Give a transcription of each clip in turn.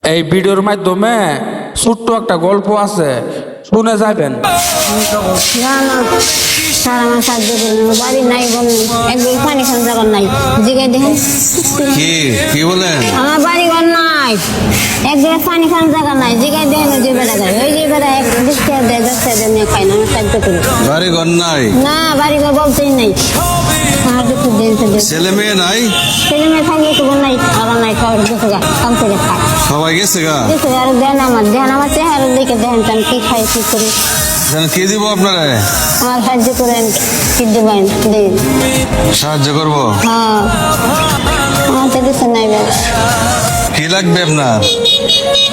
এই ভিডিওর মাধ্যমে ছোট্ট একটা গল্প আছে, শুনে যাবেন। বাড়ি নাই বললেন, একদিন পানি খান জায়গা নাই, জিগাই দেখেন কি বলেন? আমার বাড়ি ঘর নাই, একদিন পানি খান জায়গা নাই, জিগাই দেখেন ওই যে বেড়া যায়, ওই যে বেড়া এক দিকে দেয় যাচ্ছে নিয়ে খাই না, আমি সাহায্য করি বাড়ি ঘর নাই? না, বাড়ি ঘর বলতেই নাই, সাহায্য করে দিন। ছেলে মেয়ে নাই? ছেলে মেয়ে থাকলে তো নাই, আবার নাই, খাওয়ার গেছে গা, কাম করে খায় সবাই গেছে গা? গেছে আর দেন আমার চেহারা দেখে দেখেন আমি কি খাই কি করি। কি দিব আপনারা? আমার সাহায্য করেন, কি দেবেন দিন। সাহায্য করবো? হ্যাঁ, আমার তো কিছু নাই বাবা। কি লাগবে আপনার?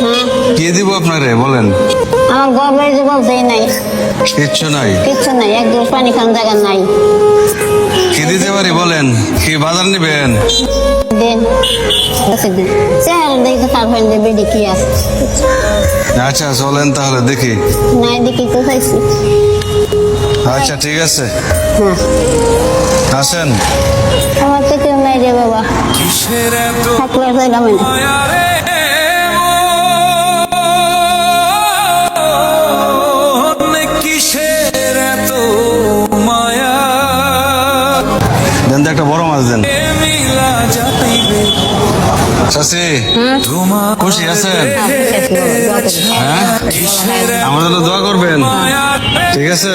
হ্যাঁ, কি দিব আপনারে বলেন? আমার ঘর বাড়ি যে বলতেই নাই, কিচ্ছু নাই? কিচ্ছু নাই, এক গ্লাস পানি খান জায়গা নাই। কি দিতে পারি বলেন? কি বাজার নিবেন? দিন দিন, চেহারা দেখতে খারাপ হয়ে যায়, বেডি কি আছে আচ্ছা চলেন তাহলে দেখি। নাই, দেখি তো চাইছি। আচ্ছা ঠিক আছে, হ্যাঁ, আসেন। আমার তো কেউ নাই রে বাবা, থাকলে জায়গা মানে দেন তো একটা বড় মাছ দেন। চাচি খুশি আছেন? হ্যাঁ, আমার জন্য দোয়া করবেন। ঠিক আছে। হ্যাঁ, আচ্ছা ঠিক আছে, আসেন। হ্যাঁ, হ্যাঁ, হ্যাঁ, হ্যাঁ, হ্যাঁ, হ্যাঁ, হ্যাঁ, হ্যাঁ, হ্যাঁ, হ্যাঁ, হ্যাঁ, হ্যাঁ, হ্যাঁ, আমার জন্য দোয়া করবেন। ঠিক আছে।